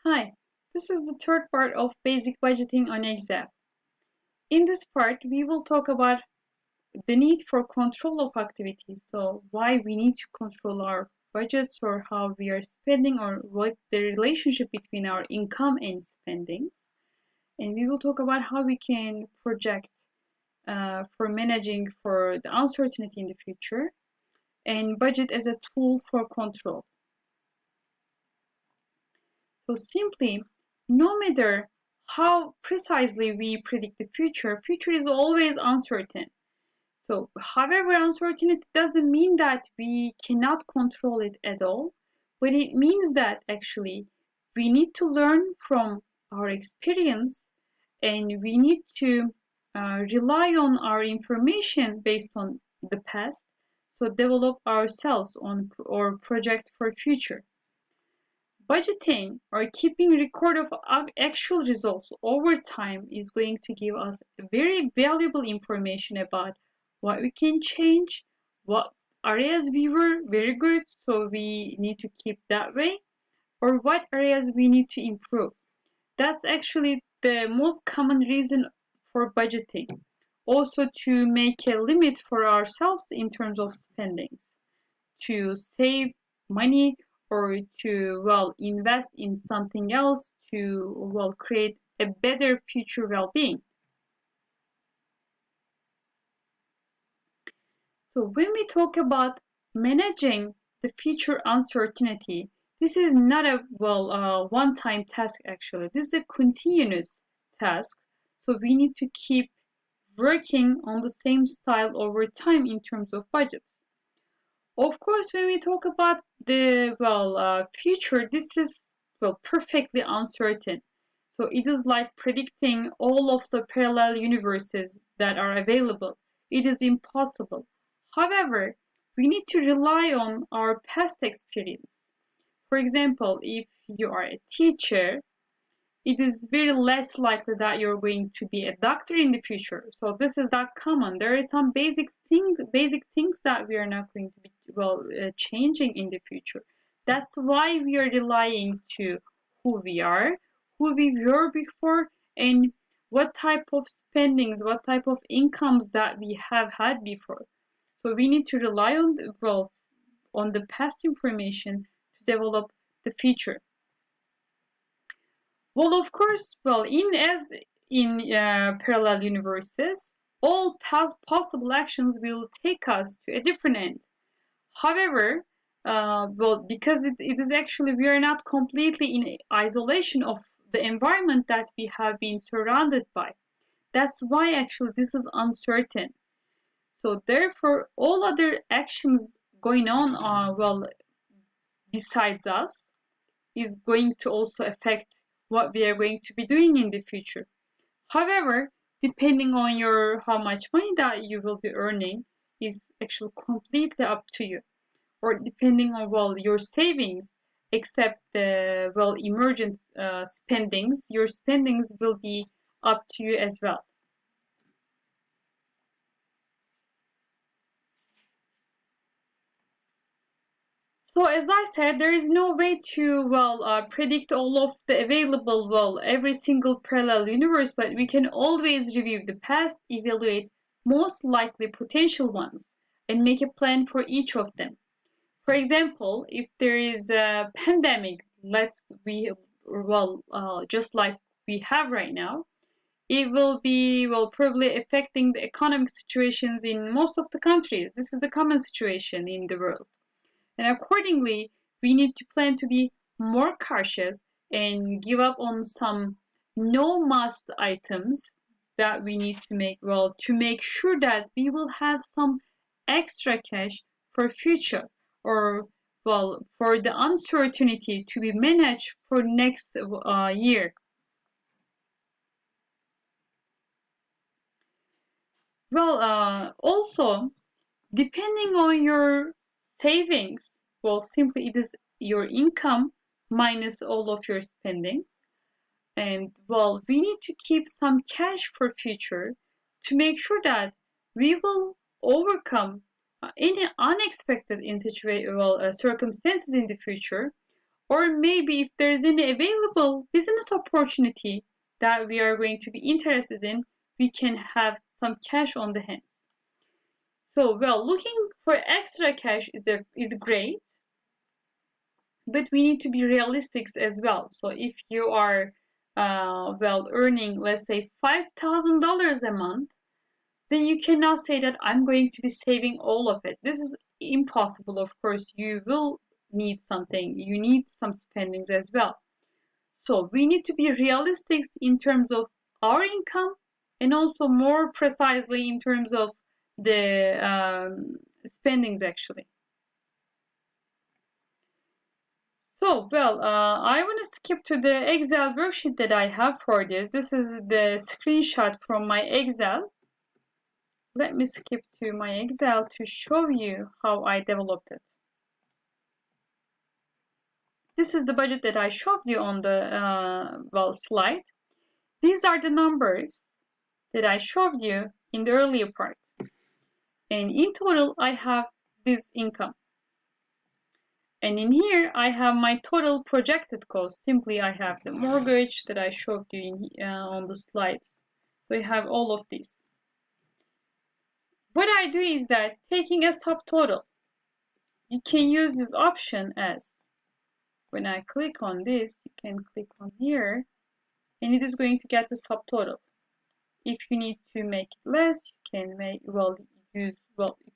Hi, this is the third part of basic budgeting on exam. In this part, we will talk about the need for control of activities. So why we need to control our budgets or how we are spending or what the relationship between our income and spendings. And we will talk about how we can project for managing for the uncertainty in the future and budget as a tool for control. So simply, no matter how precisely we predict the future is always uncertain. So, however, uncertainty doesn't mean that we cannot control it at all, but it means that actually we need to learn from our experience and we need to rely on our information based on the past, so develop ourselves on or project for future. Budgeting or keeping record of actual results over time is going to give us very valuable information about what we can change, what areas we were very good, so we need to keep that way, or what areas we need to improve. That's actually the most common reason for budgeting. Also to make a limit for ourselves in terms of spendings, to save money or to invest in something else to create a better future well-being. So when we talk about managing the future uncertainty, this is not a one-time task. Actually, this is a continuous task, so we need to keep working on the same style over time in terms of budgets. Of course, when we talk about the future, this is perfectly uncertain. So it is like predicting all of the parallel universes that are available. It is impossible. However, we need to rely on our past experience. For example, if you are a teacher, it is very less likely that you're going to be a doctor in the future. So this is not common. There are some basic things that we are not going to be changing in the future. That's why we are relying to who we are, who we were before, and what type of spendings, what type of incomes that we have had before. So we need to rely on on the past information to develop the future. Well, of course, in parallel universes, all possible actions will take us to a different end. However, because it is actually we are not completely in isolation of the environment that we have been surrounded by. That's why actually this is uncertain. So therefore, all other actions going on are besides us is going to also affect what we are going to be doing in the future. However, depending on your how much money that you will be earning is actually completely up to you. Or depending on your savings, except the emergent spendings, your spendings will be up to you as well. So as I said, there is no way to predict all of the available every single parallel universe, but we can always review the past, evaluate most likely potential ones, and make a plan for each of them. For example, if there is a pandemic, let's we just like we have right now, it will be probably affecting the economic situations in most of the countries. This is the common situation in the world. And accordingly, we need to plan to be more cautious and give up on some no must items that we need to make to make sure that we will have some extra cash for future or for the uncertainty to be managed for next year. Also, depending on your savings, simply it is your income minus all of your spendings. And we need to keep some cash for future to make sure that we will overcome any unexpected circumstances in the future, Or maybe if there's any available business opportunity that we are going to be interested in, we can have some cash on the hands. So, well, looking for extra cash is great, but we need to be realistic as well. So if you are well earning, let's say $5,000 a month, then you cannot say that I'm going to be saving all of it. This is impossible. Of course, you will need something. You need some spendings as well. So we need to be realistic in terms of our income, and also more precisely in terms of the spendings actually. So, well, I want to skip to the Excel worksheet that I have for this. This is the screenshot from my Excel. Let me skip to my Excel to show you how I developed it. This is the budget that I showed you on the well slide. These are the numbers that I showed you in the earlier part. And in total, I have this income. And in here, I have my total projected cost. Simply, I have the mortgage that I showed you on the slides. So I have all of these. What I do is that taking a subtotal, you can use this option as, when I click on this, you can click on here, and it is going to get the subtotal. If you need to make it less, you can you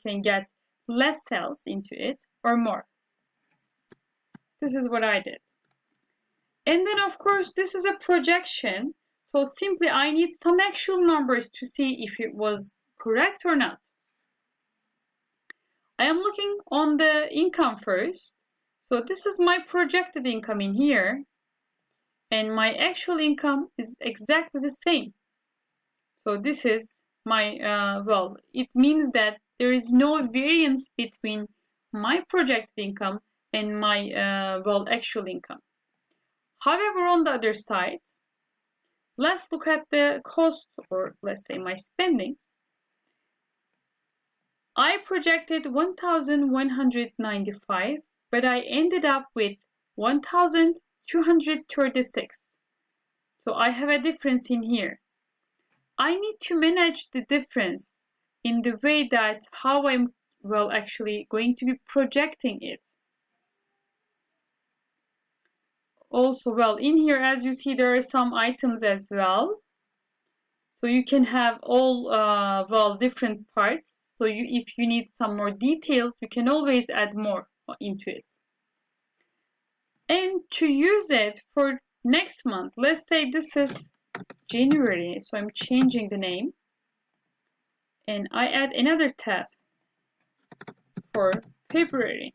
can get less cells into it or more. This is what I did. And then of course, this is a projection. So simply I need some actual numbers to see if it was correct or not. I am looking on the income first. So this is my projected income in here. And my actual income is exactly the same. So this is my, well, it means that there is no variance between my projected income and my, well, actual income. However, on the other side, let's look at the cost, or let's say my spendings. I projected 1,195, but I ended up with 1,236. So I have a difference in here. I need to manage the difference in the way that how I'm, well, actually going to be projecting it. Also, well, in here, as you see, there are some items as well. So you can have all, well, different parts. So if you need some more details, you can always add more into it. And to use it for next month, let's say this is January, so I'm changing the name. And I add another tab for February.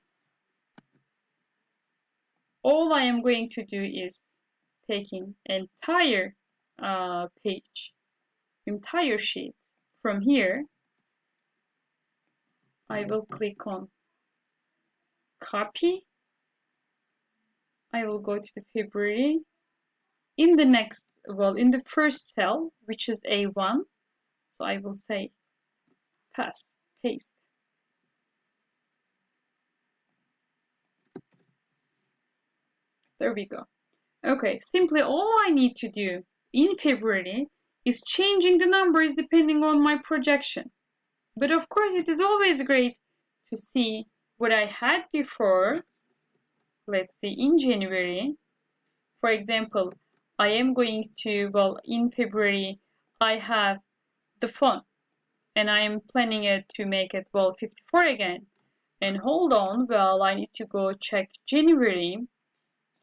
All I am going to do is taking entire page, entire sheet from here. I will click on copy. I will go to the February. In the next, well, in the first cell, which is A1, so I will say paste. There we go. Okay, simply all I need to do in February is changing the numbers depending on my projection. But of course, it is always great to see what I had before. Let's see, in January, for example, I am going to, well, in February, I have the phone, and I am planning it to make it, well, 54 again. And hold on, well, I need to go check January.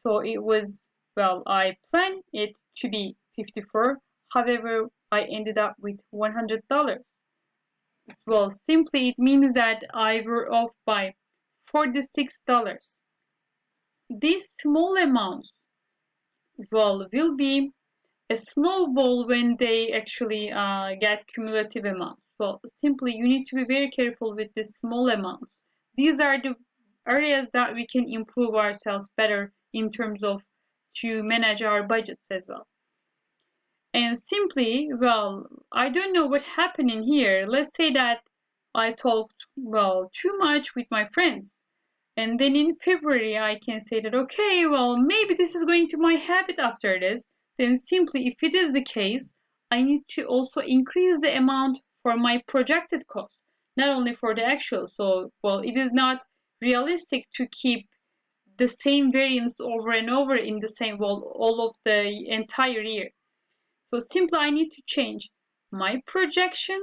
So it was, well, I planned it to be 54. However, I ended up with $100. Well, simply it means that I were off by $46. These small amounts, well, will be a snowball when they actually get cumulative amounts. So simply you need to be very careful with the small amounts. These are the areas that we can improve ourselves better in terms of to manage our budgets as well. And simply, well, I don't know what happened in here. Let's say that I talked, well, too much with my friends, And then in February, I can say that, okay, well, maybe this is going to my habit after this. Then simply, if it is the case, I need to also increase the amount for my projected cost, not only for the actual. So, well, it is not realistic to keep the same variance over and over in the same, well, all of the entire year. So simply, I need to change my projection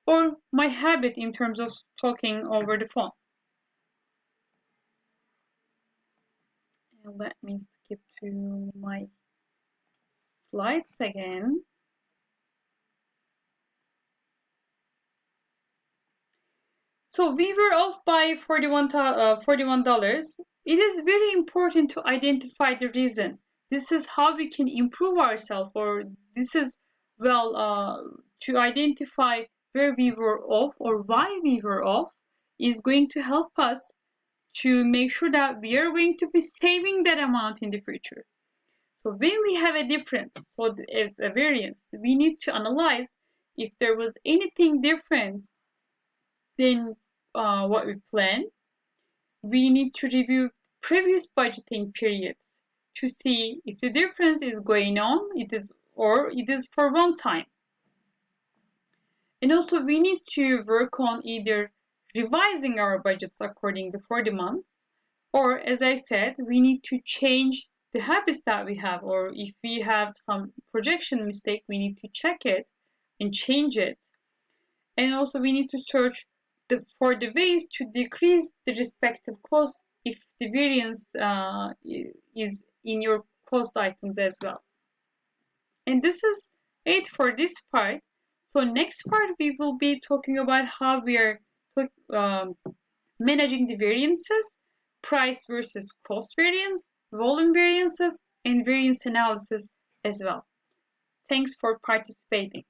or my habit in terms of talking over the phone. And let me skip to my slides again. So we were off by $41. It is very important to identify the reason. This is how we can improve ourselves, or this is, well, to identify where we were off or why we were off is going to help us to make sure that we are going to be saving that amount in the future. So when we have a difference, so as a variance, we need to analyze if there was anything different than what we planned. We need to review previous budgeting periods to see if the difference is going on, or it is for one time. And also we need to work on either revising our budgets according to for the months, or as I said, we need to change the habits that we have, or if we have some projection mistake, we need to check it and change it. And also we need to search for the ways to decrease the respective cost if the variance is in your cost items as well. And this is it for this part. So next part we will be talking about how we are um, managing the variances, price versus cost variance, volume variances, and variance analysis as well. Thanks for participating.